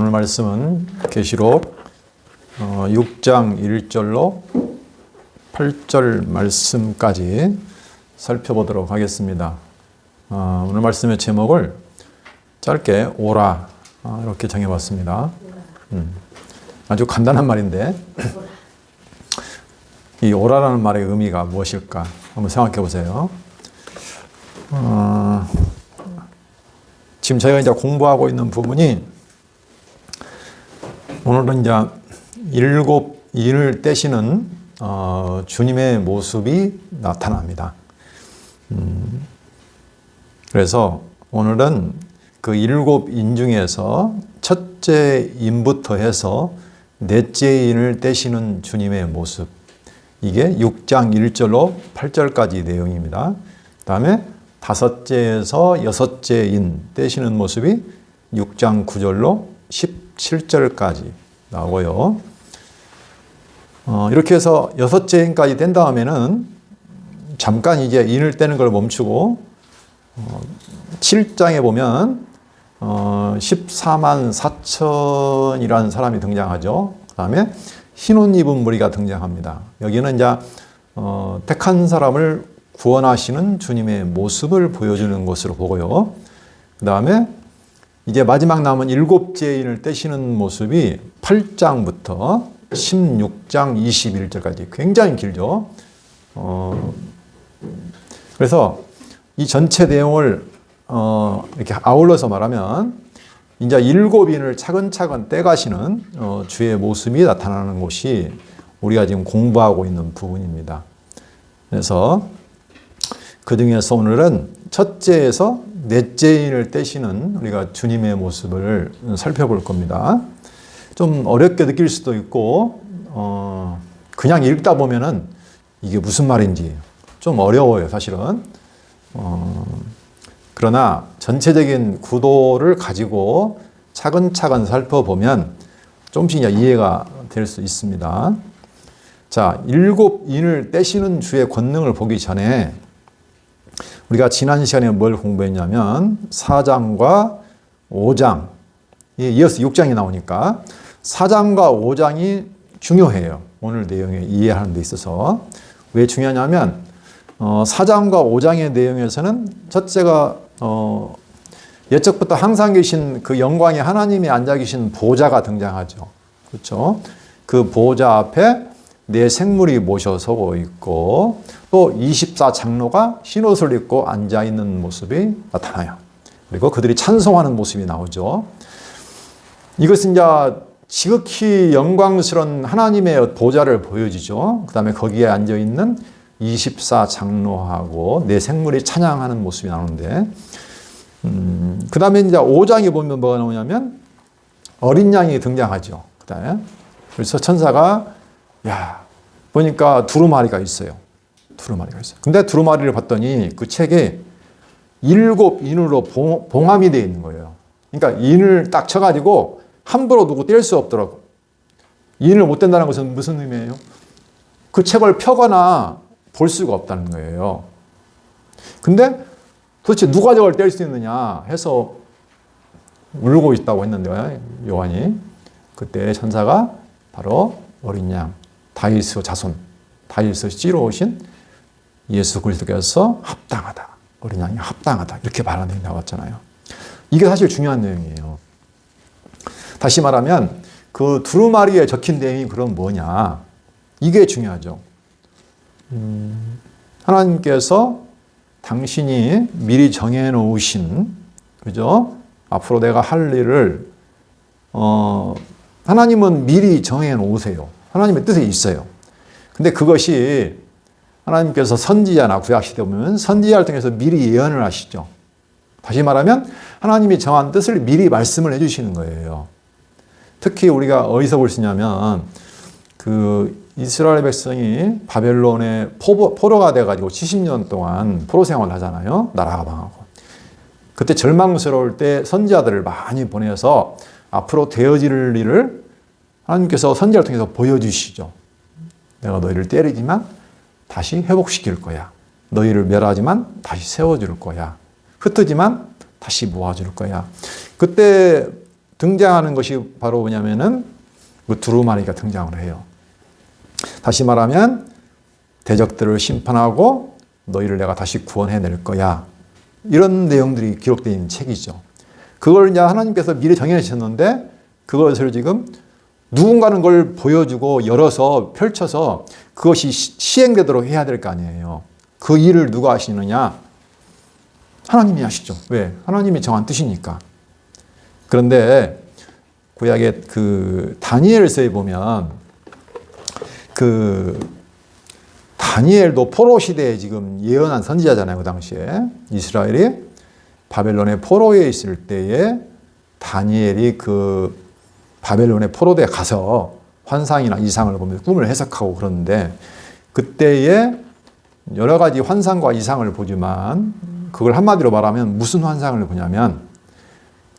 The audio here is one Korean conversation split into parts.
오늘 말씀은 계시록 6장 1절로 8절 말씀까지 살펴보도록 하겠습니다. 오늘 말씀의 제목을 짧게 오라 이렇게 정해봤습니다. 아주 간단한 말인데 이 오라라는 말의 의미가 무엇일까 한번 생각해 보세요. 지금 저희가 이제 공부하고 있는 부분이 오늘은 이제 일곱 인을 떼시는 주님의 모습이 나타납니다. 그래서 오늘은 그 일곱 인 중에서 첫째 인부터 해서 넷째 인을 떼시는 주님의 모습, 이게 6장 1절로 8절까지 내용입니다. 그 다음에 다섯째에서 여섯째 인 떼시는 모습이 6장 9절로 17절까지 나오고요. 이렇게 해서 여섯째 인까지 뗀 다음에는 잠깐 이제 인을 떼는 걸 멈추고 7장에 보면 14만 4천이라는 사람이 등장하죠. 그 다음에 흰 옷 입은 무리가 등장합니다. 여기는 이제 택한 사람을 구원하시는 주님의 모습을 보여주는 것으로 보고요. 그 다음에 이제 마지막 남은 일곱째 인을 떼시는 모습이 8장부터 16장 21절까지 굉장히 길죠. 그래서 이 전체 내용을 이렇게 아울러서 말하면 이제 일곱 인을 차근차근 떼가시는 주의 모습이 나타나는 곳이 우리가 지금 공부하고 있는 부분입니다. 그래서 그 중에서 오늘은 첫째에서 넷째 인을 떼시는 우리가 주님의 모습을 살펴볼 겁니다. 좀 어렵게 느낄 수도 있고 그냥 읽다 보면은 이게 무슨 말인지 좀 어려워요, 사실은. 그러나 전체적인 구도를 가지고 차근차근 살펴보면 조금씩 이해가 될 수 있습니다. 자, 일곱 인을 떼시는 주의 권능을 보기 전에 우리가 지난 시간에 뭘 공부했냐면 4장과 5장, 이어서 6장이 나오니까 4장과 5장이 중요해요. 오늘 내용에 이해하는 데 있어서. 왜 중요하냐면 4장과 5장의 내용에서는 첫째가 옛적부터 항상 계신 그 영광의 하나님이 앉아 계신 보좌가 등장하죠. 그렇죠? 그 보좌 앞에 네 생물이 모셔서고 있고 또 24장로가 흰옷을 입고 앉아 있는 모습이 나타나요. 그리고 그들이 찬송하는 모습이 나오죠. 이것은 이제 지극히 영광스러운 하나님의 보좌를 보여주죠. 그 다음에 거기에 앉아 있는 24장로하고 네 생물이 찬양하는 모습이 나오는데, 그 다음에 이제 5장에 보면 뭐가 나오냐면 어린 양이 등장하죠. 그 다음에 그래서 천사가 보니까 두루마리가 있어요. 두루마리가 있어요. 근데 두루마리를 봤더니 그 책에 일곱 인으로 봉함이 되어 있는 거예요. 그러니까 인을 딱 쳐가지고 함부로 누구 뗄 수 없더라고. 인을 못 뗀다는 것은 무슨 의미예요? 그 책을 펴거나 볼 수가 없다는 거예요. 근데 도대체 누가 저걸 뗄 수 있느냐 해서 울고 있다고 했는데 요한이 그때 천사가 바로 어린 양 다윗의 자손, 다윗의 씨로 오신 예수 그리스도께서 합당하다. 어린 양이 합당하다. 이렇게 말하는 내용이 나왔잖아요. 이게 사실 중요한 내용이에요. 다시 말하면 그 두루마리에 적힌 내용이 그럼 뭐냐? 이게 중요하죠. 하나님께서 당신이 미리 정해놓으신, 그죠? 앞으로 내가 할 일을, 하나님은 미리 정해놓으세요. 하나님의 뜻에 있어요. 근데 그것이 하나님께서 선지자나 구약시대 보면 선지자를 통해서 미리 예언을 하시죠. 다시 말하면 하나님이 정한 뜻을 미리 말씀을 해주시는 거예요. 특히 우리가 어디서 볼 수 있냐면 그 이스라엘 백성이 바벨론에 포로가 돼가지고 70년 동안 포로 생활을 하잖아요. 나라가 망하고. 그때 절망스러울 때 선지자들을 많이 보내서 앞으로 되어질 일을 하나님께서 선지자를 통해서 보여주시죠. 내가 너희를 때리지만 다시 회복시킬 거야. 너희를 멸하지만 다시 세워줄 거야. 흩어지만 다시 모아줄 거야. 그때 등장하는 것이 바로 뭐냐면은 그 두루마리가 등장을 해요. 다시 말하면 대적들을 심판하고 너희를 내가 다시 구원해낼 거야. 이런 내용들이 기록되어 있는 책이죠. 그걸 이제 하나님께서 미리 정해주셨는데 그것을 지금 누군가는 걸 보여주고 열어서 펼쳐서 그것이 시행되도록 해야 될 거 아니에요. 그 일을 누가 하시느냐? 하나님이 하시죠. 왜? 하나님이 정한 뜻이니까. 그런데 구약의 그 다니엘서에 보면 그 다니엘도 포로 시대에 지금 예언한 선지자잖아요. 그 당시에 이스라엘이 바벨론의 포로에 있을 때에 다니엘이 그 바벨론의 포로대에 가서 환상이나 이상을 보면서 꿈을 해석하고 그러는데 그때에 여러 가지 환상과 이상을 보지만 그걸 한마디로 말하면 무슨 환상을 보냐면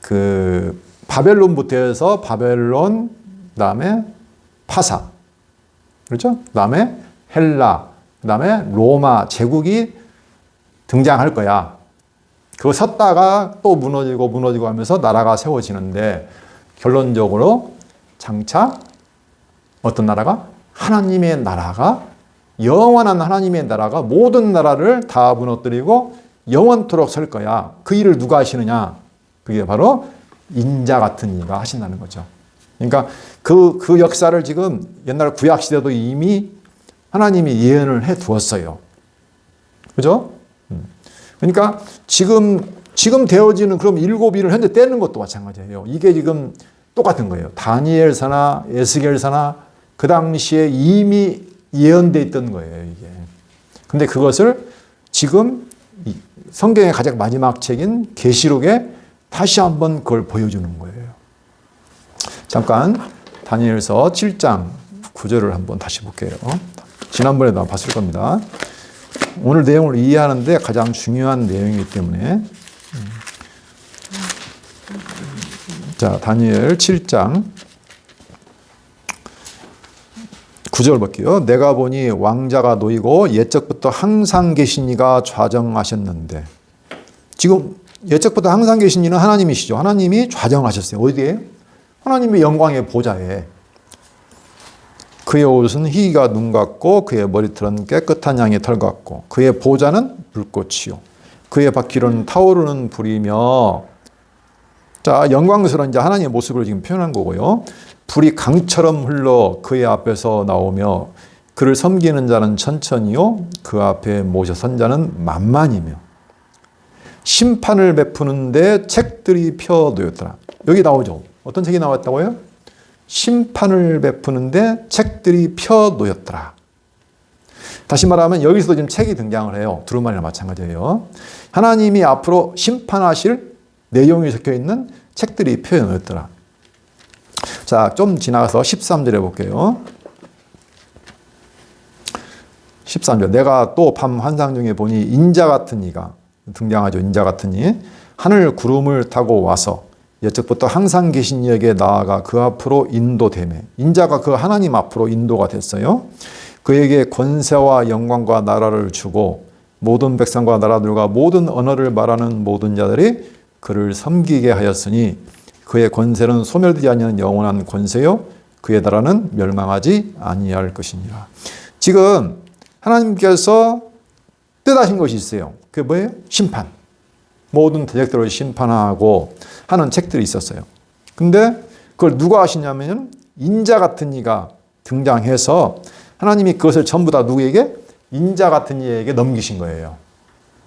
그 바벨론부터 해서 바벨론 그다음에 파사 그렇죠? 그다음에 헬라 그다음에 로마 제국이 등장할 거야. 그거 섰다가 또 무너지고 하면서 나라가 세워지는데 결론적으로 장차 어떤 나라가? 하나님의 나라가 영원한 하나님의 나라가 모든 나라를 다 무너뜨리고 영원토록 설 거야. 그 일을 누가 하시느냐? 그게 바로 인자 같은 이가 하신다는 거죠. 그러니까 그 역사를 지금 옛날 구약시대도 이미 하나님이 예언을 해 두었어요. 그죠? 그러니까 지금 되어지는 그럼 7일을 현재 떼는 것도 마찬가지예요. 이게 지금 똑같은 거예요. 다니엘서나 에스겔서나 그 당시에 이미 예언되어 있던 거예요, 이게. 근데 그것을 지금 성경의 가장 마지막 책인 계시록에 다시 한번 그걸 보여주는 거예요. 잠깐 다니엘서 7장 9절을 한번 다시 볼게요. 지난번에도 봤을 겁니다. 오늘 내용을 이해하는데 가장 중요한 내용이기 때문에 자 다니엘 7장 9절 볼게요. 내가 보니 왕자가 놓이고 옛적부터 항상 계신 이가 좌정하셨는데 지금 옛적부터 항상 계신 이는 하나님이시죠. 하나님이 좌정하셨어요. 어디에? 하나님의 영광의 보좌에. 그의 옷은 희가 눈 같고 그의 머리털은 깨끗한 양의 털 같고 그의 보좌는 불꽃이요 그의 바퀴로는 타오르는 불이며 자 영광스러운 이제 하나님의 모습을 지금 표현한 거고요. 불이 강처럼 흘러 그의 앞에서 나오며 그를 섬기는 자는 천천히요 그 앞에 모셔 선 자는 만만이며 심판을 베푸는데 책들이 펴 놓였더라. 여기 나오죠. 어떤 책이 나왔다고요? 심판을 베푸는데 책들이 펴 놓였더라. 다시 말하면 여기서도 지금 책이 등장을 해요. 두루마리랑 마찬가지예요. 하나님이 앞으로 심판하실 내용이 적혀 있는 책들이 펴 놓였더라. 자, 좀 지나가서 13절에 볼게요. 13절. 내가 또 밤 환상 중에 보니 인자 같은 이가 등장하죠. 인자 같은 이. 하늘 구름을 타고 와서 옛적부터 항상 계신 이에게 나아가 그 앞으로 인도되매 인자가 그 하나님 앞으로 인도가 됐어요. 그에게 권세와 영광과 나라를 주고 모든 백성과 나라들과 모든 언어를 말하는 모든 자들이 그를 섬기게 하였으니 그의 권세는 소멸되지 않는 영원한 권세요 그의 나라는 멸망하지 아니할 것이니라. 지금 하나님께서 뜻하신 것이 있어요. 그게 뭐예요? 심판. 모든 대적들을 심판하고 하는 책들이 있었어요. 근데 그걸 누가 하시냐면 인자 같은 이가 등장해서 하나님이 그것을 전부 다 누구에게? 인자 같은 이에게 넘기신 거예요.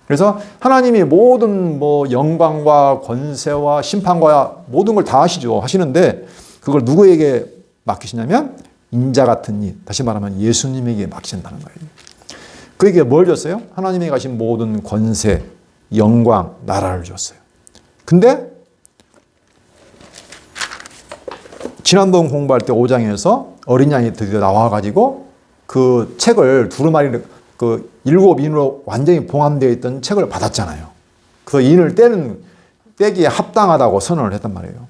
그래서 하나님이 모든 영광과 권세와 심판과 모든 걸 다 하시는데 그걸 누구에게 맡기시냐면 인자 같은 이, 다시 말하면 예수님에게 맡기신다는 거예요. 그에게 뭘 줬어요? 하나님이 가신 모든 권세, 영광, 나라를 줬어요. 근데 지난번 공부할 때 5장에서 어린 양이 드디어 나와가지고 그 책을 두루마리를 그 7인으로 완전히 봉함되어 있던 책을 받았잖아요. 그 인을 떼기에 합당하다고 선언을 했단 말이에요.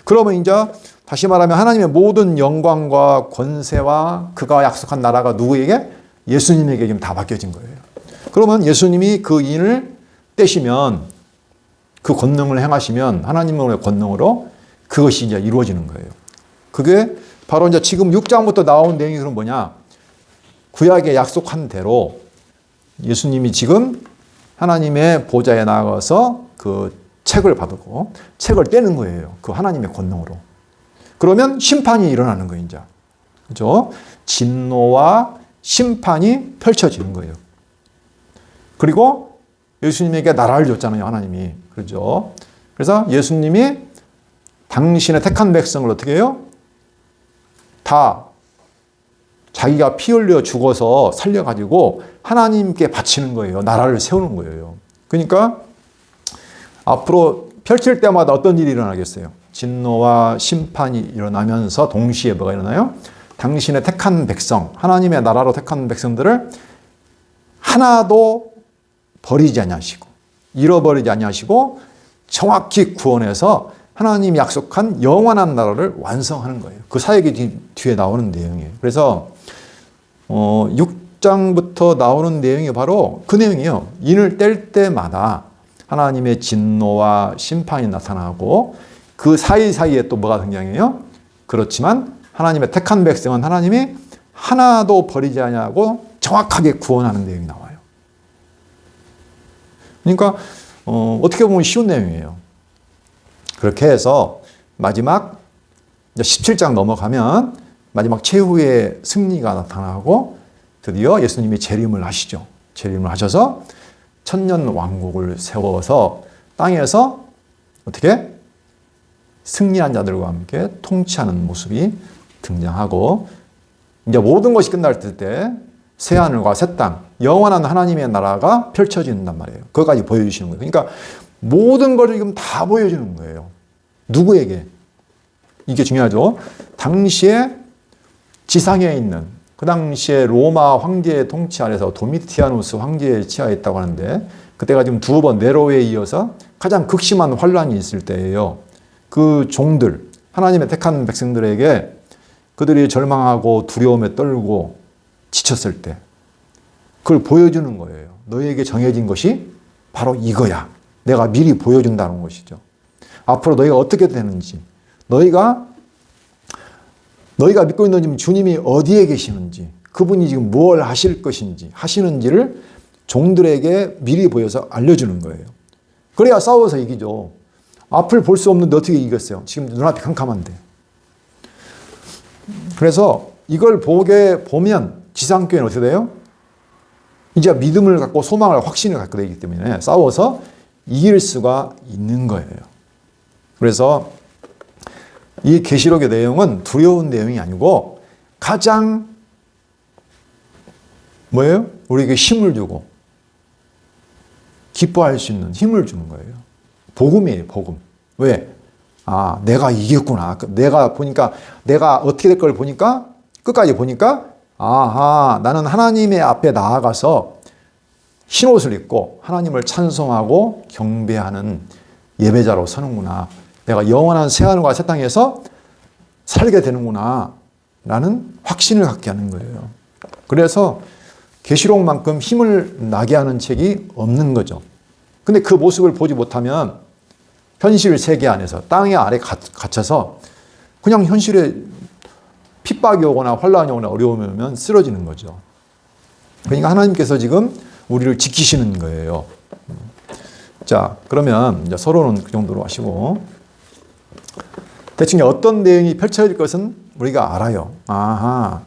그러면 이제 다시 말하면 하나님의 모든 영광과 권세와 그가 약속한 나라가 누구에게? 예수님에게 지금 다 맡겨진 거예요. 그러면 예수님이 그 인을 떼시면 그 권능을 행하시면 하나님의 권능으로 그것이 이제 이루어지는 거예요. 그게 바로 이제 지금 6장부터 나온 내용이 그럼 뭐냐? 구약에 약속한 대로 예수님이 지금 하나님의 보좌에 나가서 그 책을 받고 책을 떼는 거예요. 그 하나님의 권능으로. 그러면 심판이 일어나는 거예요, 이제. 그죠? 진노와 심판이 펼쳐지는 거예요. 그리고 예수님에게 나라를 줬잖아요, 하나님이. 그렇죠? 그래서 예수님이 당신의 택한 백성을 어떻게 해요? 다 자기가 피 흘려 죽어서 살려가지고 하나님께 바치는 거예요. 나라를 세우는 거예요. 그러니까 앞으로 펼칠 때마다 어떤 일이 일어나겠어요? 진노와 심판이 일어나면서 동시에 뭐가 일어나요? 당신의 택한 백성, 하나님의 나라로 택한 백성들을 하나도 버리지 아니하시고 잃어버리지 아니하시고 정확히 구원해서 하나님이 약속한 영원한 나라를 완성하는 거예요. 그 사역이 뒤에 나오는 내용이에요. 그래서 6장부터 나오는 내용이 바로 그 내용이에요. 인을 뗄 때마다 하나님의 진노와 심판이 나타나고 그 사이사이에 또 뭐가 등장해요? 그렇지만 하나님의 택한 백성은 하나님이 하나도 버리지 아니하고 정확하게 구원하는 내용이 나와요. 그러니까 어떻게 보면 쉬운 내용이에요. 그렇게 해서 마지막 17장 넘어가면 마지막 최후의 승리가 나타나고 드디어 예수님이 재림을 하시죠. 재림을 하셔서 천년 왕국을 세워서 땅에서 어떻게 승리한 자들과 함께 통치하는 모습이 등장하고 이제 모든 것이 끝날 때 새하늘과 새 땅, 영원한 하나님의 나라가 펼쳐진단 말이에요. 그것까지 보여주시는 거예요. 그러니까 모든 걸 지금 다 보여주는 거예요. 누구에게? 이게 중요하죠. 당시에 지상에 있는 그 당시에 로마 황제의 통치 아래서 도미티아누스 황제에 치하했다고 하는데 그때가 지금 두 번 네로에 이어서 가장 극심한 환란이 있을 때예요. 그 종들, 하나님의 택한 백성들에게 그들이 절망하고 두려움에 떨고 지쳤을 때 그걸 보여주는 거예요. 너희에게 정해진 것이 바로 이거야. 내가 미리 보여준다는 것이죠. 앞으로 너희가 어떻게 되는지, 너희가 믿고 있는 주님이 어디에 계시는지, 그분이 지금 뭘 하실 것인지, 하시는지를 종들에게 미리 보여서 알려주는 거예요. 그래야 싸워서 이기죠. 앞을 볼 수 없는데 어떻게 이겼어요? 지금 눈앞이 캄캄한데. 그래서 이걸 보면 지상교회는 어떻게 돼요? 이제 믿음을 갖고 소망을 확신을 갖게 되기 때문에 싸워서 이길 수가 있는 거예요. 그래서 이 계시록의 내용은 두려운 내용이 아니고 가장 뭐예요? 우리에게 힘을 주고 기뻐할 수 있는 힘을 주는 거예요. 복음이에요, 복음. 왜? 아, 내가 이겼구나. 내가 보니까, 내가 어떻게 될 걸 보니까, 끝까지 보니까, 아하, 나는 하나님의 앞에 나아가서 흰옷을 입고 하나님을 찬송하고 경배하는 예배자로 서는구나. 내가 영원한 새하늘과 새 땅에서 살게 되는구나. 라는 확신을 갖게 하는 거예요. 그래서 계시록만큼 힘을 나게 하는 책이 없는 거죠. 근데 그 모습을 보지 못하면 현실 세계 안에서 땅의 아래 갇혀서 그냥 현실에 핍박이 오거나 환란이 오거나 어려움이 오면 쓰러지는 거죠. 그러니까 하나님께서 지금 우리를 지키시는 거예요. 자, 그러면 이제 서로는 그 정도로 하시고 대충 어떤 내용이 펼쳐질 것은 우리가 알아요. 아하,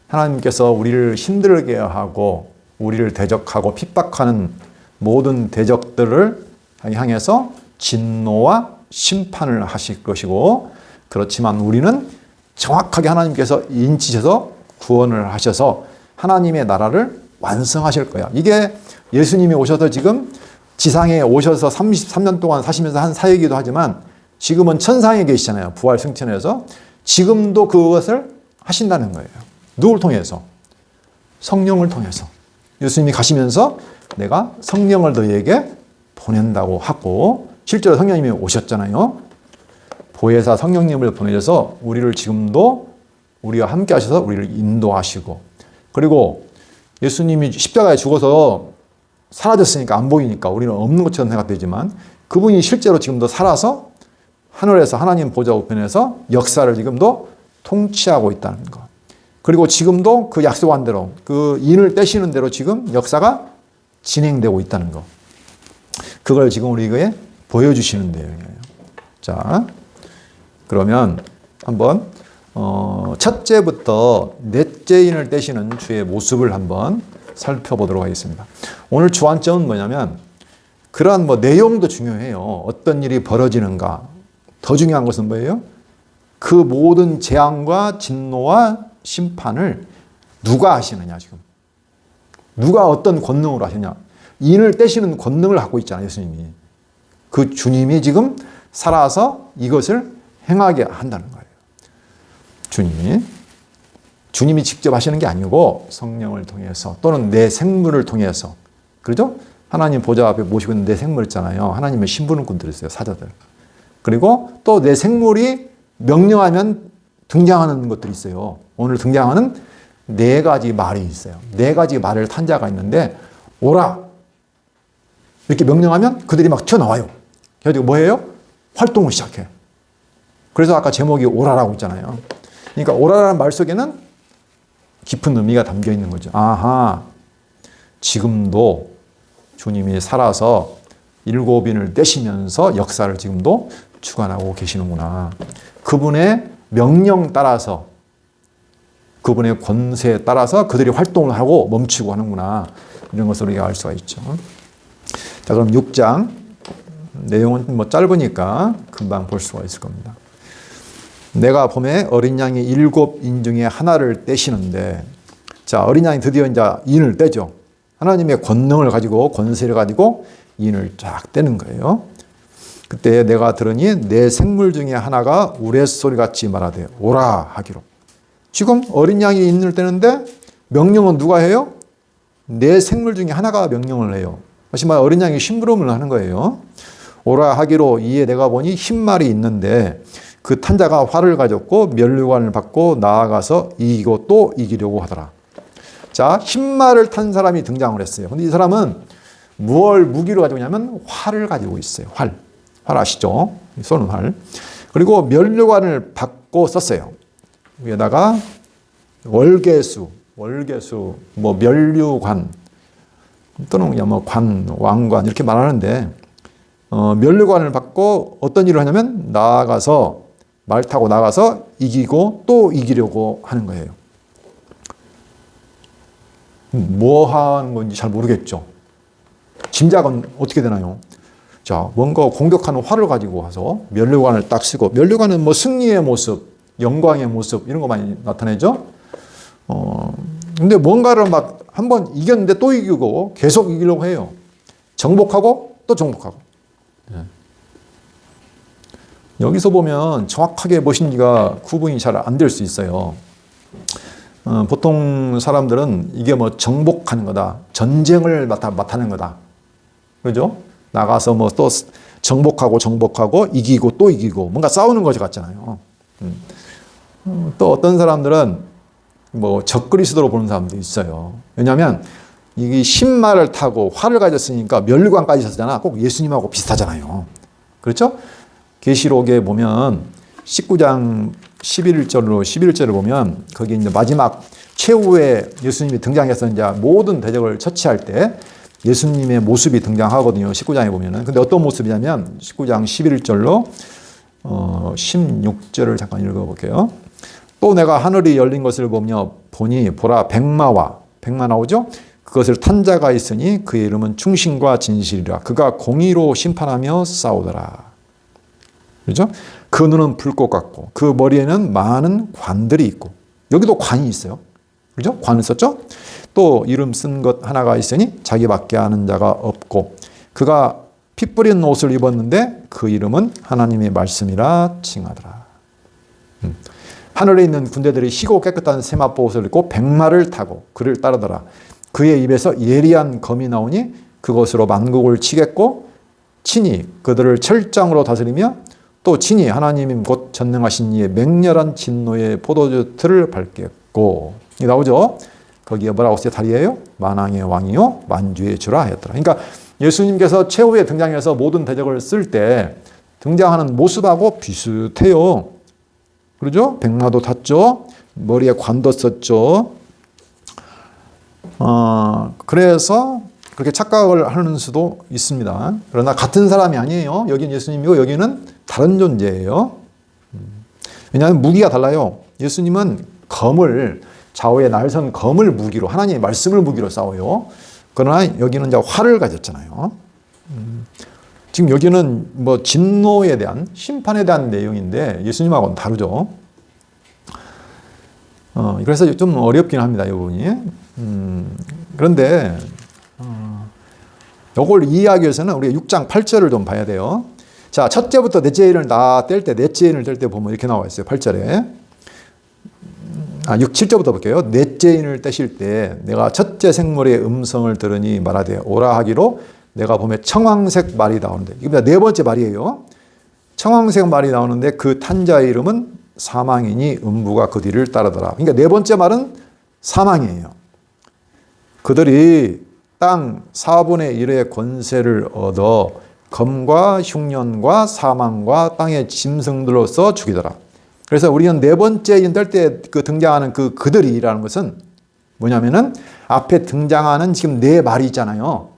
하나님께서 우리를 힘들게 하고 우리를 대적하고 핍박하는 모든 대적들을 향해서 진노와 심판을 하실 것이고 그렇지만 우리는 정확하게 하나님께서 인치셔서 구원을 하셔서 하나님의 나라를 완성하실 거야. 이게 예수님이 오셔서 지금 지상에 오셔서 33년 동안 사시면서 한 사역이기도 하지만 지금은 천상에 계시잖아요. 부활 승천해서 지금도 그것을 하신다는 거예요. 누굴 통해서? 성령을 통해서. 예수님이 가시면서 내가 성령을 너희에게 보낸다고 하고 실제로 성령님이 오셨잖아요. 보혜사 성령님을 보내셔서 우리를 지금도 우리와 함께 하셔서 우리를 인도하시고 그리고 예수님이 십자가에 죽어서 사라졌으니까 안 보이니까 우리는 없는 것처럼 생각되지만 그분이 실제로 지금도 살아서 하늘에서 하나님 보좌 우편에서 역사를 지금도 통치하고 있다는 것. 그리고 지금도 그 약속한 대로 그 인을 떼시는 대로 지금 역사가 진행되고 있다는 것. 그걸 지금 우리에게 보여주시는 내용이에요. 자, 그러면 한번 첫째부터 넷째 인을 떼시는 주의 모습을 한번 살펴보도록 하겠습니다. 오늘 주안점은 뭐냐면 그러한 내용도 중요해요. 어떤 일이 벌어지는가. 더 중요한 것은 뭐예요? 그 모든 재앙과 진노와 심판을 누가 하시느냐 지금. 누가 어떤 권능으로 하시냐. 인을 떼시는 권능을 갖고 있잖아요. 예수님이. 그 주님이 지금 살아서 이것을 행하게 한다는 거예요. 주님이 직접 하시는 게 아니고 성령을 통해서 또는 내 생물을 통해서. 그렇죠? 하나님 보좌 앞에 모시고 있는 내 생물 있잖아요. 하나님의 신부름꾼들 있어요. 사자들. 그리고 또 내 생물이 명령하면 등장하는 것들이 있어요. 오늘 등장하는 4가지 말이 있어요. 4가지 말을 탄 자가 있는데 오라 이렇게 명령하면 그들이 막 튀어나와요. 그래서 뭐예요? 활동을 시작해. 그래서 아까 제목이 오라라고 있잖아요. 그러니까 오라라는 말 속에는 깊은 의미가 담겨 있는 거죠. 아하, 지금도 주님이 살아서 7인을 떼시면서 역사를 지금도 주관하고 계시는구나. 그분의 명령 따라서 그분의 권세에 따라서 그들이 활동을 하고 멈추고 하는구나. 이런 것을 우리가 알 수가 있죠. 자, 그럼 6장 내용은 짧으니까 금방 볼 수가 있을 겁니다. 내가 봄에 어린 양이 7인 중에 하나를 떼시는데, 자, 어린 양이 드디어 이제 인을 떼죠. 하나님의 권능을 가지고 권세를 가지고 인을 쫙 떼는 거예요. 그때 내가 들으니 내 생물 중에 하나가 우레소리같이 말하되 오라 하기로. 지금 어린 양이 인을 떼는데 명령은 누가 해요? 내 생물 중에 하나가 명령을 해요. 다시 말해 어린 양이 심부름을 하는 거예요. 오라 하기로 이에 내가 보니 흰말이 있는데 그 탄자가 활을 가졌고 면류관을 받고 나아가서 이기고 또 이기려고 하더라. 자, 흰말을 탄 사람이 등장을 했어요. 근데 이 사람은 무엇을 무기로 가지고 있냐면 활을 가지고 있어요. 활 아시죠? 쏘는 활. 그리고 면류관을 받고 썼어요. 위에다가 월계수, 면류관 또는 그냥 관, 왕관 이렇게 말하는데 면류관을 받고 어떤 일을 하냐면 나아가서 말 타고 나가서 이기고 또 이기려고 하는 거예요. 뭐 하는 건지 잘 모르겠죠. 짐작은 어떻게 되나요? 자, 뭔가 공격하는 활을 가지고 와서 면류관을 딱 쓰고, 면류관은 승리의 모습, 영광의 모습 이런 거 많이 나타내죠. 근데 뭔가를 막 한번 이겼는데 또 이기고 계속 이기려고 해요. 정복하고 또 정복하고. 여기서 보면 정확하게 무엇인지가 구분이 잘 안 될 수 있어요. 보통 사람들은 이게 정복하는 거다, 전쟁을 맡아낸 거다, 그죠? 나가서 또 정복하고 이기고 또 이기고 뭔가 싸우는 것 같잖아요. 또 어떤 사람들은 적그리스도로 보는 사람도 있어요. 왜냐하면 이게 신말을 타고 활을 가졌으니까 면류관까지 썼잖아. 꼭 예수님하고 비슷하잖아요. 그렇죠? 계시록에 보면 19장 11절을 보면 거기 이제 마지막 최후에 예수님이 등장해서 이제 모든 대적을 처치할 때 예수님의 모습이 등장하거든요. 19장에 보면은. 근데 어떤 모습이냐면 19장 11절로 16절을 잠깐 읽어볼게요. 또 내가 하늘이 열린 것을 보니 보라 백마 나오죠? 그것을 탄 자가 있으니 그의 이름은 충신과 진실이라. 그가 공의로 심판하며 싸우더라. 그렇죠? 그 눈은 불꽃 같고 그 머리에는 많은 관들이 있고, 여기도 관이 있어요. 그렇죠? 관을 썼죠? 또 이름 쓴 것 하나가 있으니 자기밖에 아는 자가 없고, 그가 피 뿌린 옷을 입었는데 그 이름은 하나님의 말씀이라 칭하더라. 하늘에 있는 군대들이 희고 깨끗한 세마포 옷을 입고 백마를 타고 그를 따르더라. 그의 입에서 예리한 검이 나오니 그것으로 만국을 치겠고 친히 그들을 철장으로 다스리며 또 친히 하나님이 곧 전능하신 이의 맹렬한 진노의 포도주 틀을 밟겠고. 이게 나오죠? 거기에 뭐라고 써요? 다리에요? 만왕의 왕이요 만주의 주라 하였더라. 그러니까 예수님께서 최후에 등장해서 모든 대적을 쓸 때 등장하는 모습하고 비슷해요. 그러죠? 백마도 탔죠. 머리에 관도 썼죠. 그래서 그렇게 착각을 하는 수도 있습니다. 그러나 같은 사람이 아니에요. 여기는 예수님이고 여기는 다른 존재예요. 왜냐하면 무기가 달라요. 예수님은 검을, 좌우에 날선 검을 무기로, 하나님의 말씀을 무기로 싸워요. 그러나 여기는 이제 활을 가졌잖아요. 지금 여기는 뭐 진노에 대한, 심판에 대한 내용인데 예수님하고는 다르죠. 그래서 좀 어렵긴 합니다, 이 부분이. 그런데 이걸 이해하기 위해서는 우리가 6장 8절을 좀 봐야 돼요. 자, 첫째부터 넷째 인을 다 뗄 때, 넷째 인을 뗄 때 보면 이렇게 나와 있어요. 8절에. 7절부터 볼게요. 넷째 인을 떼실 때 내가 첫째 생물의 음성을 들으니 말하되 오라 하기로 내가 보면 청황색 말이 나오는데, 이게 네 번째 말이에요. 청황색 말이 나오는데 그 탄자의 이름은 사망이니 음부가 그 뒤를 따르더라. 그러니까 네 번째 말은 사망이에요. 그들이 땅 4분의 1의 권세를 얻어 검과 흉년과 사망과 땅의 짐승들로서 죽이더라. 그래서 우리는 네 번째 인될 때 그 등장하는 그들이라는 것은 뭐냐면은 앞에 등장하는 지금 네 말이 있잖아요.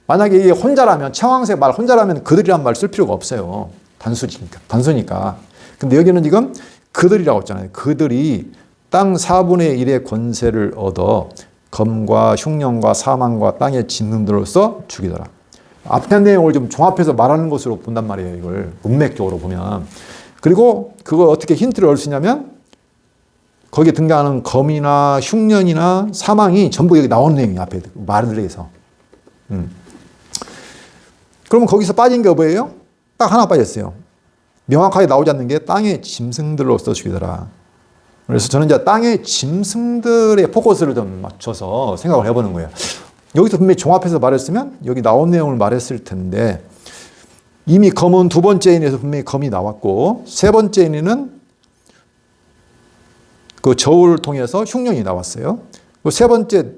만약에 이게 혼자라면, 청황색 말 혼자라면 그들이란 말 쓸 필요가 없어요. 단수니까. 근데 여기는 지금 그들이라고 했잖아요. 그들이 땅 4분의 1의 권세를 얻어 검과 흉년과 사망과 땅의 짐승들로서 죽이더라. 앞에 내용을 좀 종합해서 말하는 것으로 본단 말이에요. 이걸 문맥적으로 보면. 그리고 그거 어떻게 힌트를 얻을 수 있냐면 거기에 등장하는 검이나 흉년이나 사망이 전부 여기 나오는 내용이에요. 앞에 말을 위해서. 그러면 거기서 빠진 게 뭐예요? 딱 하나 빠졌어요. 명확하게 나오지 않는 게 땅의 짐승들로서 죽이더라. 그래서 저는 이제 땅의 짐승들의 포커스를 좀 맞춰서 생각을 해보는 거예요. 여기서 분명히 종합해서 말했으면 여기 나온 내용을 말했을 텐데 이미 검은 두 번째 인에서 분명히 검이 나왔고 세 번째 인에는 그 저울을 통해서 흉년이 나왔어요.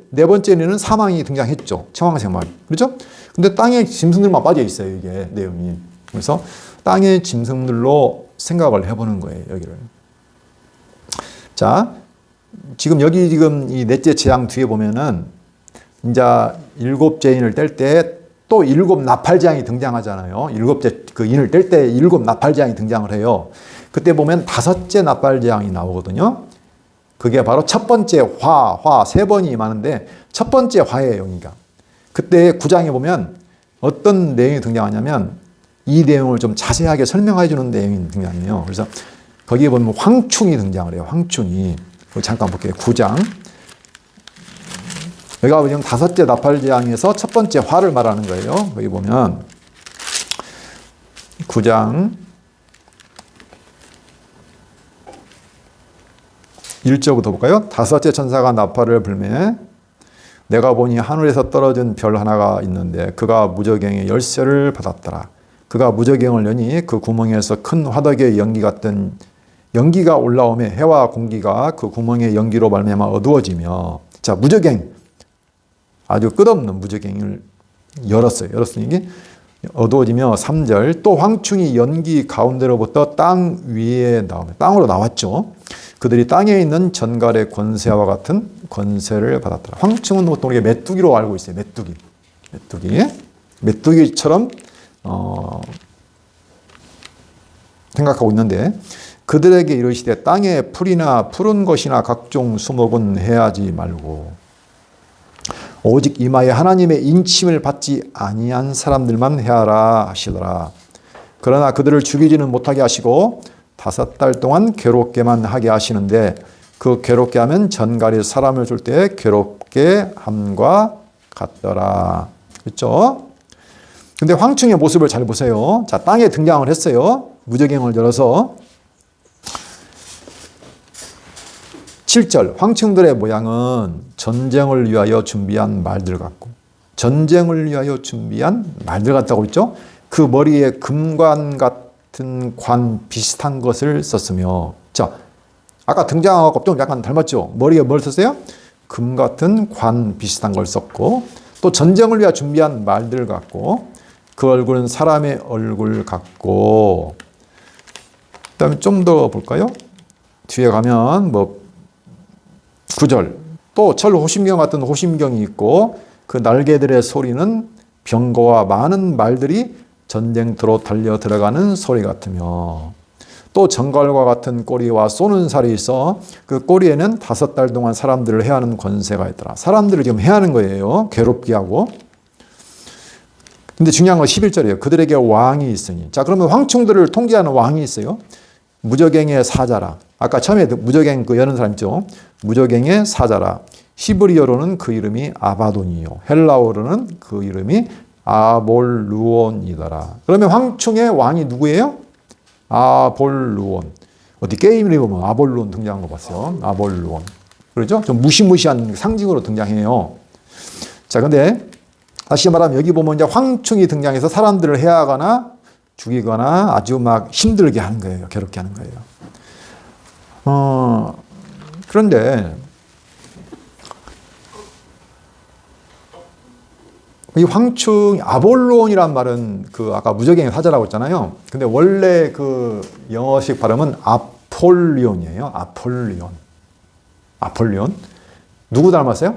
네 번째 인에는 사망이 등장했죠. 청황색 말. 그렇죠? 근데 땅의 짐승들만 빠져 있어요. 이게 내용이. 그래서 땅의 짐승들로 생각을 해보는 거예요. 여기를. 자, 지금 이 넷째 재앙 뒤에 보면은 이제 일곱째 인을 뗄 때 또 일곱 나팔재앙이 등장하잖아요. 일곱째 그 인을 뗄 때 일곱 나팔재앙이 등장을 해요. 그때 보면 다섯째 나팔재앙이 나오거든요. 그게 바로 첫 번째 화 세 번이 임하는데 첫 번째 화예요. 그러니까 그때 9장에 보면 어떤 내용이 등장하냐면 이 내용을 좀 자세하게 설명해 주는 내용이 등장해요. 그래서 거기에 보면 황충이 등장을 해요. 황충이. 잠깐 볼게요. 9장. 여기가 지금 다섯째 나팔재앙에서 첫 번째 화를 말하는 거예요. 거기 보면 9장 1절부터 볼까요? 다섯째 천사가 나팔을 불매 내가 보니 하늘에서 떨어진 별 하나가 있는데 그가 무저갱의 열쇠를 받았더라. 그가 무저갱을 여니 그 구멍에서 큰 화덕의 연기 같은 연기가 올라오며 해와 공기가 그 구멍의 연기로 말미암아 어두워지며 자 무저갱 아주 끝없는 무저갱을 열었으니 어두워지며 3절 또 황충이 연기 가운데로부터 땅 위에 나오며 땅으로 나왔죠. 그들이 땅에 있는 전갈의 권세와 같은 권세를 받았더라. 황충은 보통 우리가 메뚜기로 알고 있어요. 메뚜기처럼 생각하고 있는데 그들에게 이르시되 땅에 풀이나 푸른 것이나 각종 수목은 해하지 말고 오직 이마에 하나님의 인침을 받지 아니한 사람들만 해하라 하시더라. 그러나 그들을 죽이지는 못하게 하시고 5달 동안 괴롭게만 하게 하시는데 그 괴롭게 하면 전갈이 사람을 줄 때 괴롭게 함과 같더라. 그렇죠? 근데 황충의 모습을 잘 보세요. 자, 땅에 등장을 했어요. 무저갱을 열어서 7절 황충들의 모양은 전쟁을 위하여 준비한 말들 같고 전쟁을 위하여 준비한 말들 같다고 했죠. 그 머리에 금관 같은 관 비슷한 것을 썼으며 자 아까 등장한 것과 좀 약간 닮았죠. 머리에 뭘 썼어요? 금 같은 관 비슷한 걸 썼고 또 전쟁을 위하여 준비한 말들 같고 그 얼굴은 사람의 얼굴 같고, 그 다음에 좀 더 볼까요? 뒤에 가면 뭐 9절 또 철 호심경 같은 호심경이 있고 그 날개들의 소리는 병거와 많은 말들이 전쟁터로 달려 들어가는 소리 같으며 또 정갈과 같은 꼬리와 쏘는 살이 있어 그 꼬리에는 5달 동안 사람들을 해하는 권세가 있더라. 사람들을 지금 해하는 거예요. 괴롭게 하고. 근데 중요한 건 11절이에요. 그들에게 왕이 있으니. 자, 그러면 황충들을 통제하는 왕이 있어요. 무저갱의 사자라. 아까 처음에 무저갱 그 여는 사람 있죠. 무저갱의 사자라. 히브리어로는 그 이름이 아바돈이요. 헬라어로는 그 이름이 아볼루온이더라. 그러면 황충의 왕이 누구예요? 아볼루온. 어디 게임을 보면 아볼루온 등장한 거 봤어요. 아볼루온. 그렇죠? 좀 무시무시한 상징으로 등장해요. 자, 근데 다시 말하면 여기 보면 이제 황충이 등장해서 사람들을 해하거나 죽이거나 아주 막 힘들게 하는 거예요. 괴롭게 하는 거예요. 그런데 이 황충, 아볼론이란 말은 그 아까 무적행의 사자라고 했잖아요. 근데 원래 그 영어식 발음은 아폴리온이에요. 아폴리온. 아폴리온. 누구 닮았어요?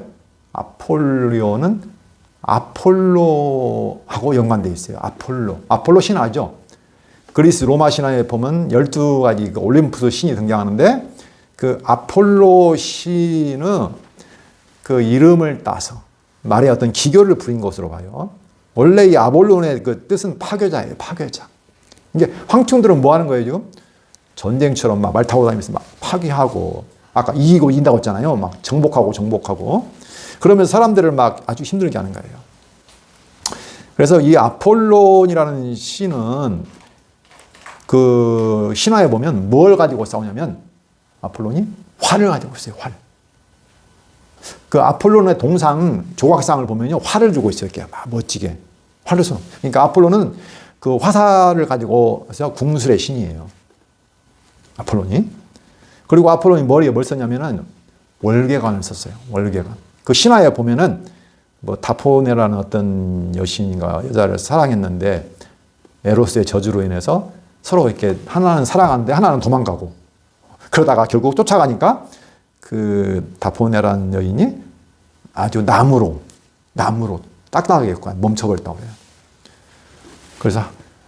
아폴리온은 아폴로하고 연관되어 있어요. 아폴로. 아폴로 신화죠. 그리스 로마 신화에 보면 12가지 그 올림푸스 신이 등장하는데 그 아폴로 신은 그 이름을 따서 말의 어떤 기교를 부린 것으로 봐요. 원래 이 아볼론의 그 뜻은 파괴자예요. 파괴자. 이제 황충들은 뭐 하는 거예요, 지금? 전쟁처럼 막 말 타고 다니면서 막 파괴하고, 아까 이기고 이긴다고 했잖아요. 막 정복하고. 그러면서 사람들을 막 아주 힘들게 하는 거예요. 그래서 이 아폴론이라는 신은 그 신화에 보면 뭘 가지고 싸우냐면 아폴론이 활을 가지고 있어요. 활. 그 아폴론의 동상 조각상을 보면요, 활을 주고 있어요. 이렇게 막 멋지게 활을 쏘는. 그러니까 아폴론은 그 화살을 가지고 해서 궁술의 신이에요. 아폴론이. 그리고 아폴론이 머리에 뭘 썼냐면은 월계관을 썼어요. 월계관. 그 신화에 보면은 뭐 다포네라는 어떤 여신인가 여자를 사랑했는데 에로스의 저주로 인해서 서로 이렇게 하나는 사랑하는데 하나는 도망가고 그러다가 결국 쫓아가니까 그 다포네라는 여인이 아주 나무로 딱딱하게 멈춰버렸다고 해요. 그래서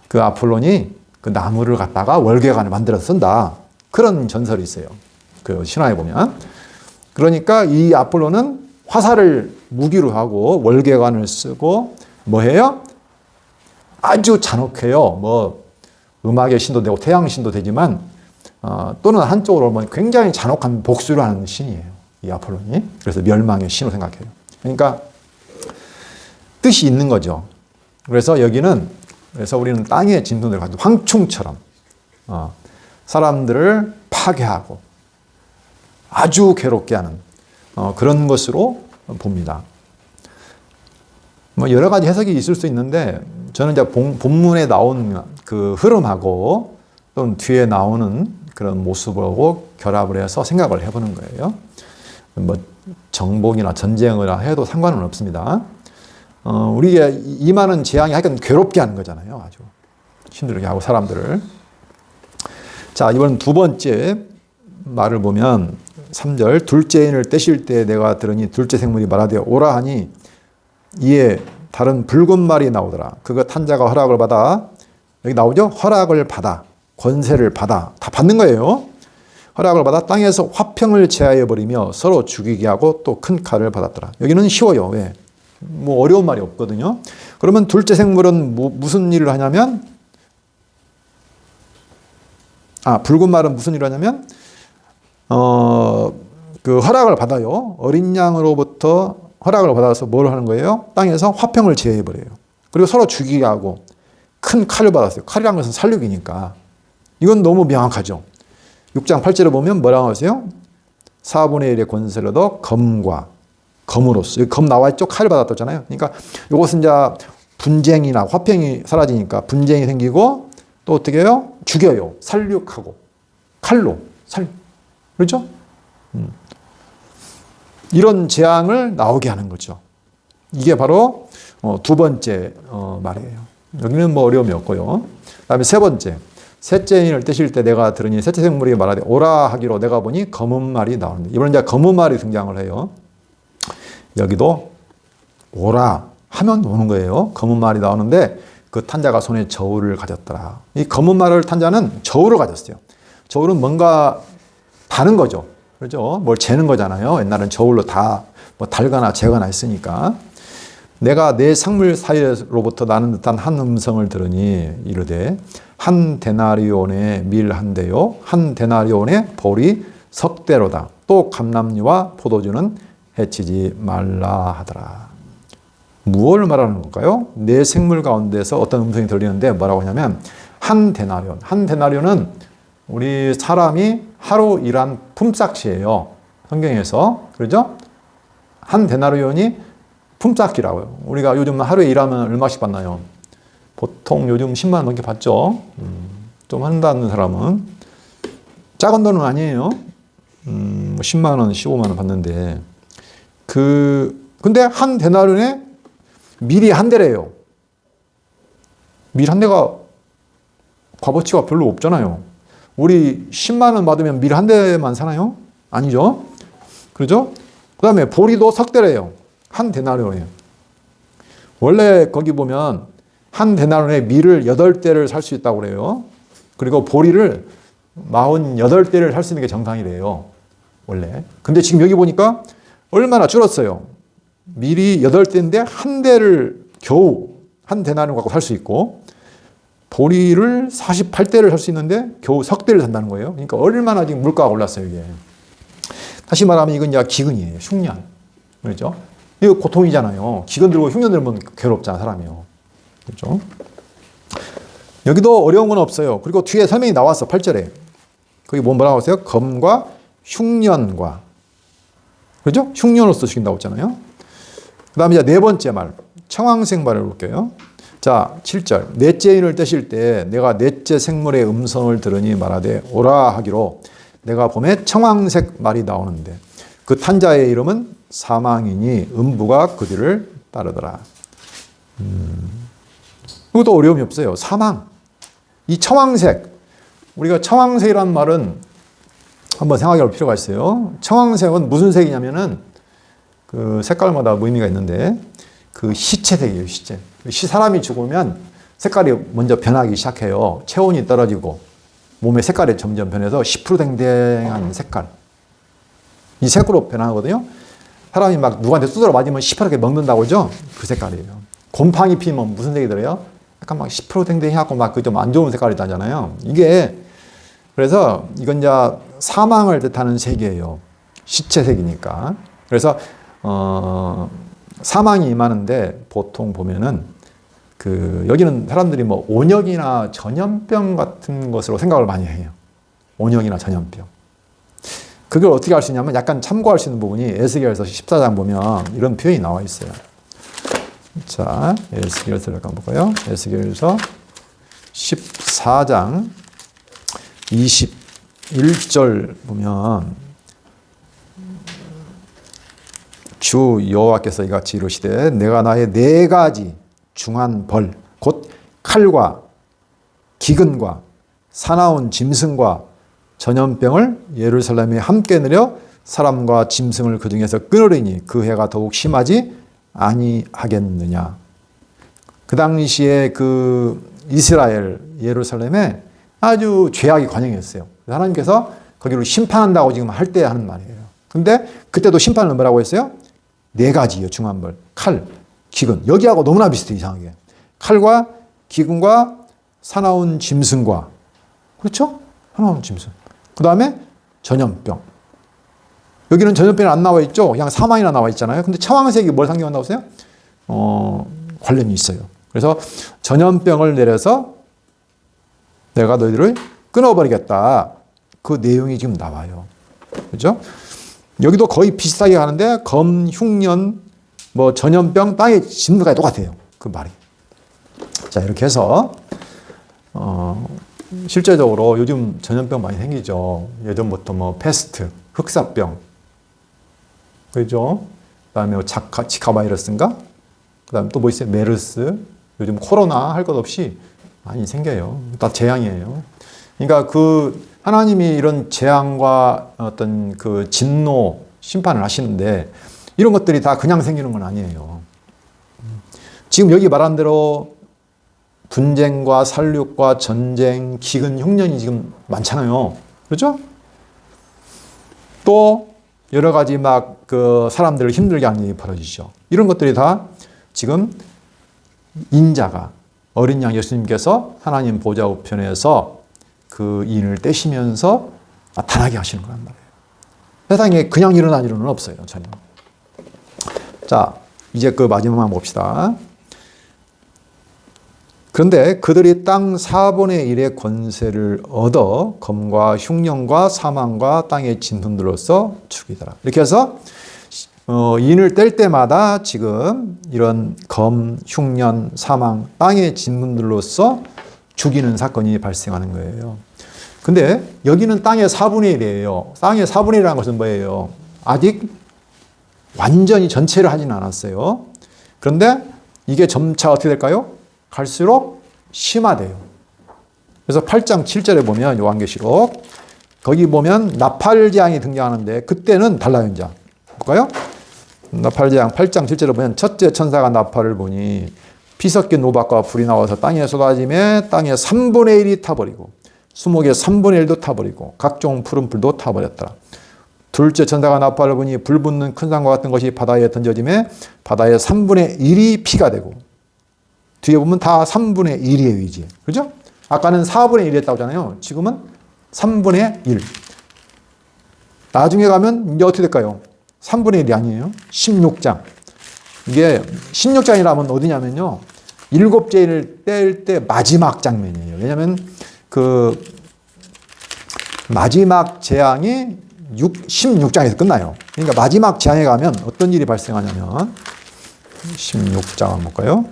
그 아폴론이 그 나무를 갖다가 월계관을 만들어서 쓴다. 그런 전설이 있어요. 그 신화에 보면. 그러니까 이 아폴론은 화살을 무기로 하고 월계관을 쓰고 뭐 해요? 아주 잔혹해요. 뭐 음악의 신도 되고 태양 신도 되지만 또는 한쪽으로 보면 굉장히 잔혹한 복수를 하는 신이에요. 이 아폴론이. 그래서 멸망의 신으로 생각해요. 그러니까 뜻이 있는 거죠. 그래서 여기는 그래서 우리는 땅의 진동들을 가지고 황충처럼 사람들을 파괴하고 아주 괴롭게 하는 그런 것으로 봅니다. 뭐 여러 가지 해석이 있을 수 있는데 저는 이제 본문에 나온 그 흐름하고 또는 뒤에 나오는 그런 모습하고 결합을 해서 생각을 해보는 거예요. 뭐 정복이나 전쟁이나 해도 상관은 없습니다. 우리에게 임하는 재앙이 하여간 괴롭게 하는 거잖아요. 아주 힘들게 하고 사람들을. 자, 이번 두 번째 말을 보면 3절 둘째 인을 떼실 때 내가 들으니 둘째 생물이 말하되 오라 하니 이에 다른 붉은 말이 나오더라. 그거 탄 자가 허락을 받아 여기 나오죠? 허락을 받아 권세를 받아 다 받는 거예요. 허락을 받아 땅에서 화평을 제하여 버리며 서로 죽이게 하고 또 큰 칼을 받았더라. 여기는 쉬워요. 왜? 뭐 어려운 말이 없거든요. 그러면 둘째 생물은 무슨 일을 하냐면 붉은 말은 무슨 일을 하냐면 그 허락을 받아요. 어린 양으로부터 허락을 받아서 뭘 하는 거예요? 땅에서 화평을 제해 버려요. 그리고 서로 죽이게 하고 큰 칼을 받았어요. 칼이란 것은 살육이니까. 이건 너무 명확하죠. 6장 8절에 보면 뭐라고 하세요? 4분의 1의 권세를 얻어 검으로써. 여기 검 나와 있죠? 칼을 받았다잖아요. 그러니까 이것은 이제 분쟁이나 화평이 사라지니까 분쟁이 생기고 또 어떻게 해요? 죽여요. 살육하고. 칼로. 그렇죠? 이런 재앙을 나오게 하는 거죠. 이게 바로 두 번째 말이에요. 여기는 뭐 어려움이 없고요. 그 다음에 세 번째. 셋째인을 떼실 때 내가 들으니 셋째 생물이 말하되 오라 하기로 내가 보니 검은 말이 나오는데, 이번엔 이제 검은 말이 등장을 해요. 여기도 오라 하면 오는 거예요. 검은 말이 나오는데 그 탄자가 손에 저울을 가졌더라. 이 검은 말을 탄 자는 저울을 가졌어요. 저울은 뭔가 다는 거죠. 그렇죠? 뭘 재는 거잖아요. 옛날엔 저울로 다 뭐 달거나 재거나 했으니까. 내가 내 생물 사이로부터 나는 듯한 한 음성을 들으니 이르되 한 데나리온의 밀 한 대요 한 데나리온의 보리 석 대로다. 또 감람류와 포도주는 해치지 말라 하더라. 무엇을 말하는 걸까요? 내 생물 가운데서 어떤 음성이 들리는데 뭐라고 하냐면 한 데나리온. 한 데나리온은 우리 사람이 하루 일한 품삯이에요. 성경에서. 그렇죠? 한 데나리온이 품삯이라고요. 우리가 요즘 하루에 일하면 얼마씩 받나요? 보통 요즘 10만 원 넘게 받죠. 좀 한다는 사람은. 작은 돈은 아니에요. 10만 원, 15만 원 받는데. 근데 한 데나리온에 밀이 한 대래요. 밀 한 대가 값어치가 별로 없잖아요. 우리 10만 원 받으면 밀 한 대만 사나요? 아니죠. 그렇죠? 그 다음에 보리도 석 대래요. 한 데나리온이에요. 원래 거기 보면 한 데나리온에 밀을 8대를 살 수 있다고 그래요. 그리고 보리를 48대를 살 수 있는 게 정상이래요. 원래. 근데 지금 여기 보니까 얼마나 줄었어요. 밀이 8대인데 한 대를 겨우 한 데나리온 갖고 살 수 있고, 보리를 48대를 살 수 있는데 겨우 석 대를 산다는 거예요. 그러니까 얼마나 지금 물가가 올랐어요, 이게. 다시 말하면 이건 이제 기근이에요. 흉년. 그렇죠? 이거 고통이잖아요. 기근 들고 흉년 들면 괴롭잖아, 사람이요. 그렇죠? 여기도 어려운 건 없어요. 그리고 뒤에 설명이 나왔어, 8절에. 거기 뭐라고 했어요? 검과 흉년과. 그렇죠? 흉년으로서 죽인다고 했잖아요. 그 다음에 이제 네 번째 말. 청황색 말을 볼게요. 자, 7절. 넷째 인을 떼실 때 내가 넷째 생물의 음성을 들으니 말하되 오라 하기로 내가 봄에 청황색 말이 나오는데 그 탄자의 이름은 사망이니 음부가 그 뒤를 따르더라. 이것도 어려움이 없어요. 사망. 이 청황색. 우리가 청황색이라는 말은 한번 생각해 볼 필요가 있어요. 청황색은 무슨 색이냐면은 그 색깔마다 의미가 있는데 그 시체색이에요, 시체. 사람이 죽으면 색깔이 먼저 변하기 시작해요. 체온이 떨어지고 몸의 색깔이 점점 변해서 시퍼렇댕댕한 색깔. 이 색으로 변하거든요. 사람이 막 누구한테 두드러 맞으면 시퍼렇게 먹는다고 하죠? 그 색깔이에요. 곰팡이 피면 무슨 색이 들어요? 약간 막 시퍼렇댕댕하고 막 그 좀 안 좋은 색깔이 나잖아요. 이게 그래서 이건 이제 사망을 뜻하는 색이에요. 시체색이니까. 그래서 사망이 임하는데 보통 보면은 여기는 사람들이 뭐 온역이나 전염병 같은 것으로 생각을 많이 해요. 온역이나 전염병. 그걸 어떻게 알 수 있냐면 약간 참고할 수 있는 부분이 에스겔서 14장 보면 이런 표현이 나와 있어요. 자, 에스겔서 잠깐 볼까요? 에스겔서 14장 21절 보면 주 여호와께서 이같이 이르시되 내가 나의 4가지 중한 벌 곧 칼과 기근과 사나운 짐승과 전염병을 예루살렘에 함께 내려 사람과 짐승을 그 중에서 끊으리니 그 해가 더욱 심하지 아니하겠느냐. 그 당시에 그 이스라엘 예루살렘에 아주 죄악이 관영했어요. 하나님께서 거기를 심판한다고 지금 할 때 하는 말이에요. 근데 그때도 심판을 뭐라고 했어요? 4가지요. 중한벌. 칼, 기근. 여기하고 너무나 비슷해, 이상하게. 칼과 기근과 사나운 짐승과. 그렇죠? 사나운 짐승. 그 다음에 전염병. 여기는 전염병이 안 나와 있죠? 그냥 사망이나 나와 있잖아요. 근데 청황색이 뭘 상징한다고 했어요? 관련이 있어요. 그래서 전염병을 내려서 내가 너희들을 끊어버리겠다. 그 내용이 지금 나와요. 그렇죠? 여기도 거의 비슷하게 가는데 검, 흉년, 뭐 전염병, 땅에 짖는 것까지 똑같아요. 그 말이. 자, 이렇게 해서 실제적으로 요즘 전염병 많이 생기죠. 예전부터 뭐 패스트, 흑사병, 그죠? 그다음에 지카 바이러스인가? 그다음에 또 뭐 있어요? 메르스, 요즘 코로나 할 것 없이 많이 생겨요. 다 재앙이에요. 그러니까 그 하나님이 이런 재앙과 어떤 그 진노, 심판을 하시는데 이런 것들이 다 그냥 생기는 건 아니에요. 지금 여기 말한 대로 분쟁과 살육과 전쟁, 기근, 흉년이 지금 많잖아요. 그렇죠? 또 여러 가지 막 그 사람들을 힘들게 하는 일이 벌어지죠. 이런 것들이 다 지금 인자가 어린 양 예수님께서 하나님 보좌 우편에서 그 인을 떼시면서 나타나게 하시는 거란 말이에요. 세상에 그냥 일어난 일은 없어요. 전혀. 자, 이제 그 마지막만 봅시다. 그런데 그들이 땅 4분의 1의 권세를 얻어 검과 흉년과 사망과 땅의 진흙들로서 죽이더라. 이렇게 해서 인을 뗄 때마다 지금 이런 검, 흉년, 사망, 땅의 진흙들로서 죽이는 사건이 발생하는 거예요. 근데 여기는 땅의 4분의 1이에요. 땅의 4분의 1이라는 것은 뭐예요? 아직 완전히 전체를 하지는 않았어요. 그런데 이게 점차 어떻게 될까요? 갈수록 심화돼요. 그래서 8장 7절에 보면 요한계시록 거기 보면 나팔재앙이 등장하는데 그때는 달라요. 이제 볼까요? 나팔재앙 8장 7절에 보면 첫째 천사가 나팔을 보니 피 섞인 노박과 불이 나와서 땅에 쏟아지매 땅의 3분의 1이 타버리고 수목의 3분의 1도 타버리고 각종 푸른 풀도 타버렸더라. 둘째 천사가 나팔을 보니 불 붙는 큰 산과 같은 것이 바다에 던져지매 바다의 3분의 1이 피가 되고 뒤에 보면 다 3분의 1이에요. 이제. 그죠? 아까는 4분의 1이 했다고 하잖아요. 지금은 3분의 1. 나중에 가면 이제 어떻게 될까요? 3분의 1이 아니에요. 16장. 이게 16장이라면 어디냐면요. 일곱째를 뗄 때 마지막 장면이에요. 왜냐하면 그 마지막 재앙이 16장에서 끝나요. 그러니까 마지막 재앙에 가면 어떤 일이 발생하냐면 16장 한번 볼까요?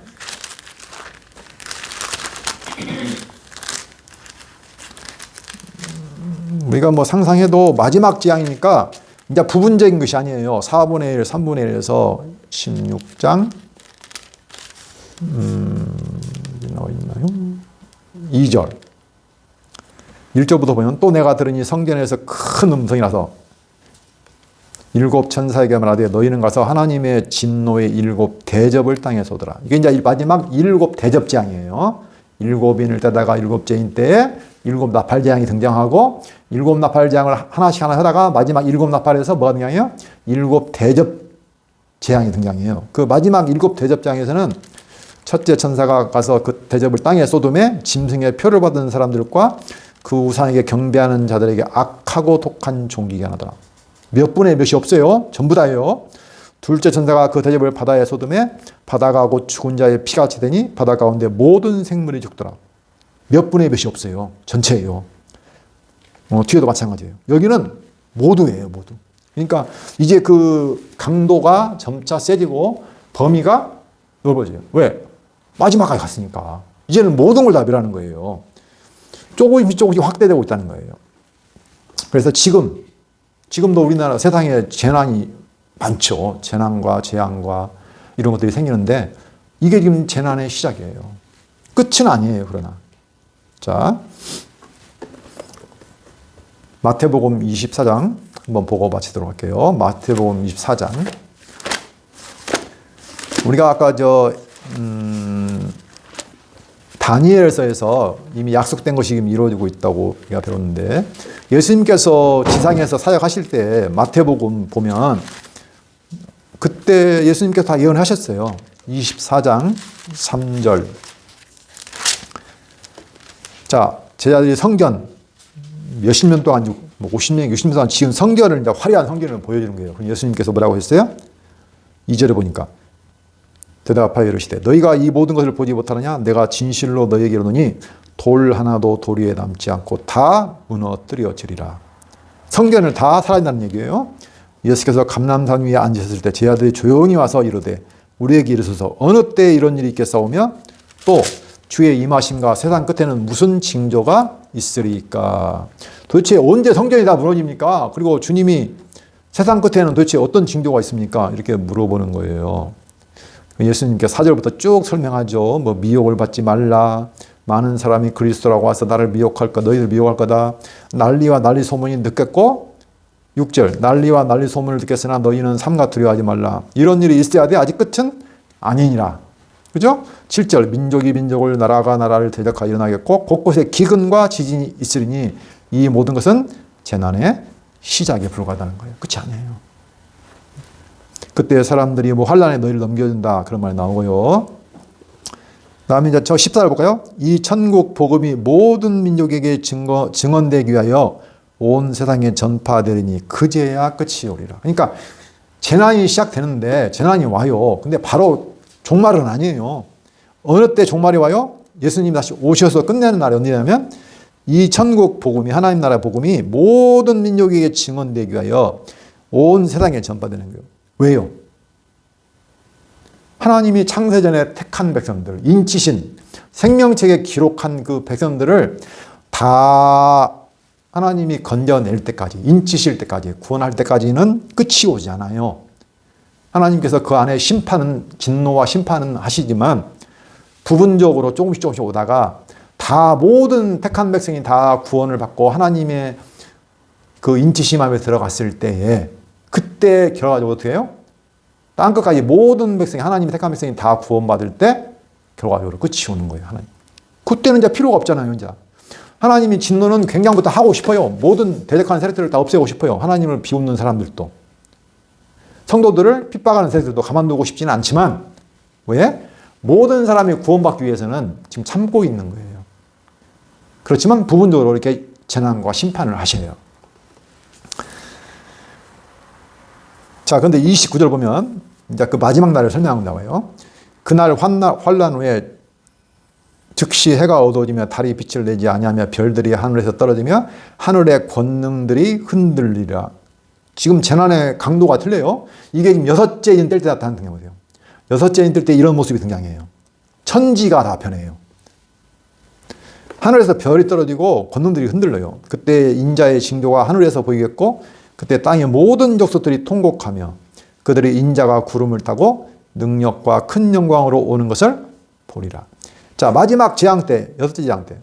우리가 뭐 상상해도 마지막 재앙이니까 이제 부분적인 것이 아니에요. 4분의 1, 3분의 1에서 16장 어디 있나요? 2절 1절부터 보면 또 내가 들으니 성전에서 큰 음성이 나서 일곱 천사에게 말하되 너희는 가서 하나님의 진노의 일곱 대접을 땅에 쏟으라. 이게 이제 마지막 일곱 대접 재앙이에요. 일곱 인을 떼다가 일곱째인 때에 일곱 나팔 재앙이 등장하고 일곱 나팔 재앙을 하나씩 하나 하다가 마지막 일곱 나팔에서 뭐가 등장해요? 일곱 대접 재앙이 등장해요. 그 마지막 일곱 대접 재앙에서는 첫째 천사가 가서 그 대접을 땅에 쏟음에 짐승의 표를 받은 사람들과 그 우상에게 경배하는 자들에게 악하고 독한 종기게 하더라. 몇 분의 몇이 없어요. 전부 다예요. 둘째 천사가 그 대접을 바다에 쏟음에 바다가 곧 죽은 자의 피같이 되니 바다 가운데 모든 생물이 죽더라. 몇 분의 몇이 없어요. 전체예요. 뒤에도 마찬가지예요. 여기는 모두예요. 모두. 그러니까 이제 그 강도가 점차 세지고 범위가 넓어져요. 왜? 마지막까지 갔으니까. 이제는 모든 걸 다 멸하는 거예요. 조금씩 확대되고 있다는 거예요. 그래서 지금도 우리나라 세상에 재난이 많죠. 재난과 재앙과 이런 것들이 생기는데 이게 지금 재난의 시작이에요. 끝은 아니에요. 그러나. 자, 마태복음 24장 한번 보고 마치도록 할게요. 마태복음 24장. 우리가 아까 다니엘서에서 이미 약속된 것이 지금 이루어지고 있다고 우리가 배웠는데 예수님께서 지상에서 사역하실 때 마태복음 보면 그때 예수님께서 다 예언하셨어요. 24장 3절. 자, 제자들이 성전 몇십 년 동안, 50년, 60년 동안 지은 성전을 이제 화려한 성전을 보여주는 거예요. 그럼 예수님께서 뭐라고 하셨어요? 2절에 보니까 대답하여 이르시되 너희가 이 모든 것을 보지 못하느냐? 내가 진실로 너희에게 이르노니 돌 하나도 돌 위에 남지 않고 다 무너뜨려지리라. 성전을 다 사라진다는 얘기예요. 예수께서 감람산 위에 앉으셨을 때 제자들이 조용히 와서 이르되 우리에게 이르소서 어느 때에 이런 일이 있겠사오며 또 주의 임하심과 세상 끝에는 무슨 징조가 있으리까? 도대체 언제 성전이 다 무너집니까? 그리고 주님이 세상 끝에는 도대체 어떤 징조가 있습니까? 이렇게 물어보는 거예요. 예수님께 4절부터 쭉 설명하죠. 뭐 미혹을 받지 말라. 많은 사람이 그리스도라고 와서 나를 미혹할 거다. 너희를 미혹할 거다. 난리와 난리 소문이 듣겠고 6절 난리와 난리 소문을 듣겠으나 너희는 삼가 두려워하지 말라. 이런 일이 있어야 돼. 아직 끝은 아니니라. 그죠? 7절 민족이 민족을 나라가 나라를 대적하여 일어나겠고 곳곳에 기근과 지진이 있으리니 이 모든 것은 재난의 시작에 불과하다는 거예요. 끝이 아니에요. 그때 사람들이 뭐 환난에 너희를 넘겨준다 그런 말이 나오고요. 다음에 이제 저 14절 볼까요? 이 천국 복음이 모든 민족에게 증언되기 위하여 온 세상에 전파되리니 그제야 끝이 오리라. 그러니까 재난이 시작되는데 재난이 와요. 근데 바로 종말은 아니에요. 어느 때 종말이 와요? 예수님이 다시 오셔서 끝내는 날이 언제냐면 이 천국 복음이 하나님 나라 복음이 모든 민족에게 증언되기 위하여 온 세상에 전파되는 거예요. 왜요? 하나님이 창세전에 택한 백성들, 인치신 생명책에 기록한 그 백성들을 다 하나님이 건져낼 때까지, 인치실 때까지, 구원할 때까지는 끝이 오지 않아요. 하나님께서 그 안에 심판은, 진노와 심판은 하시지만 부분적으로 조금씩 오다가 다 모든 택한 백성이 다 구원을 받고 하나님의 그 인치심함에 들어갔을 때에 그때 결과적으로 어떻게 해요? 땅끝까지 모든 백성이 하나님의 택한 백성이 다 구원받을 때 결과적으로 끝이 오는 거예요. 하나님. 그때는 이제 필요가 없잖아요. 이제 하나님이 진노는 굉장부터 하고 싶어요. 모든 대적하는 세력들을 다 없애고 싶어요. 하나님을 비웃는 사람들도. 성도들을 핍박하는 세력들도 가만두고 싶지는 않지만 왜? 모든 사람이 구원받기 위해서는 지금 참고 있는 거예요. 그렇지만 부분적으로 이렇게 재난과 심판을 하셔요. 자, 근데 29절 보면 이제 그 마지막 날을 설명한다고요. 그날 환난 후에 즉시 해가 어두워지며 달이 빛을 내지 아니하며 별들이 하늘에서 떨어지며 하늘의 권능들이 흔들리라. 지금 재난의 강도가 틀려요. 이게 지금 6째 인 뗄 때 나타나는 거예요. 6째 인 뗄 때 이런 모습이 등장해요. 천지가 다 변해요. 하늘에서 별이 떨어지고 권능들이 흔들려요. 그때 인자의 징조가 하늘에서 보이겠고 그때 땅의 모든 족속들이 통곡하며 그들의 인자가 구름을 타고 능력과 큰 영광으로 오는 것을 보리라. 자, 마지막 재앙 때, 6째 재앙 때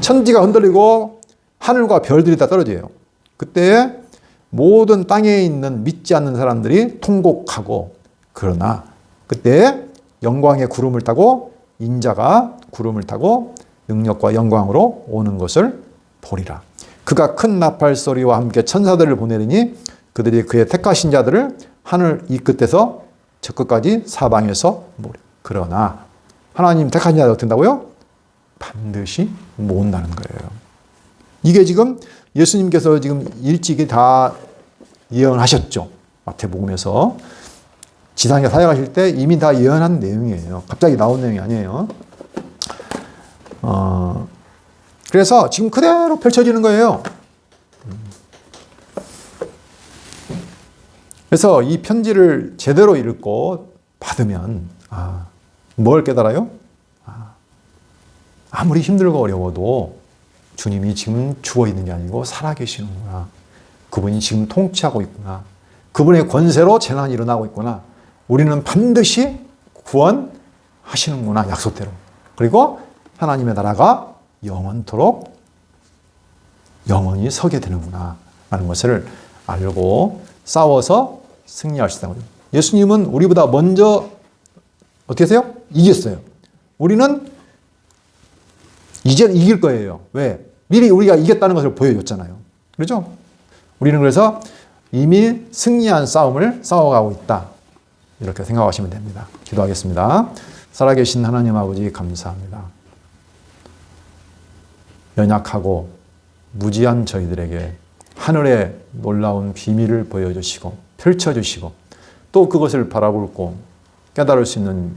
천지가 흔들리고 하늘과 별들이 다 떨어져요. 그때 모든 땅에 있는 믿지 않는 사람들이 통곡하고 그러나 그때 영광의 구름을 타고 인자가 구름을 타고 능력과 영광으로 오는 것을 보리라. 그가 큰 나팔 소리와 함께 천사들을 보내리니 그들이 그의 택하신 자들을 하늘 이 끝에서 저 끝까지 사방에서 모으리라. 그러나 하나님 택하신 자들 어떻게 된다고요? 반드시 모은다는 거예요. 이게 지금 예수님께서 지금 일찍이 다 예언하셨죠. 마태복음에서 지상에 사역하실 때 이미 다 예언한 내용이에요. 갑자기 나온 내용이 아니에요. 그래서 지금 그대로 펼쳐지는 거예요. 그래서 이 편지를 제대로 읽고 받으면 뭘 깨달아요? 아무리 힘들고 어려워도 주님이 지금 죽어 있는 게 아니고 살아계시는구나. 그분이 지금 통치하고 있구나. 그분의 권세로 재난이 일어나고 있구나. 우리는 반드시 구원하시는구나. 약속대로. 그리고 하나님의 나라가 영원토록 영원히 서게 되는구나 라는 것을 알고 싸워서 승리하시다고요. 예수님은 우리보다 먼저 어떻게 하세요? 이겼어요. 우리는 이제 이길 거예요. 왜? 미리 우리가 이겼다는 것을 보여줬잖아요. 그렇죠? 우리는 그래서 이미 승리한 싸움을 싸워가고 있다. 이렇게 생각하시면 됩니다. 기도하겠습니다. 살아계신 하나님 아버지 감사합니다. 연약하고 무지한 저희들에게 하늘의 놀라운 비밀을 보여주시고 펼쳐주시고 또 그것을 바라보고 깨달을 수 있는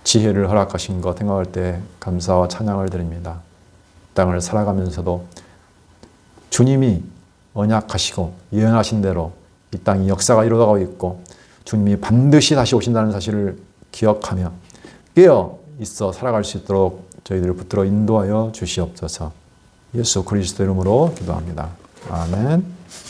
지혜를 허락하신 것 생각할 때 감사와 찬양을 드립니다. 땅을 살아가면서도 주님이 언약하시고 예언하신 대로 이 땅이 역사가 이루어가고 있고 주님이 반드시 다시 오신다는 사실을 기억하며 깨어 있어 살아갈 수 있도록 저희들을 붙들어 인도하여 주시옵소서. 예수 그리스도 이름으로 기도합니다. 아멘.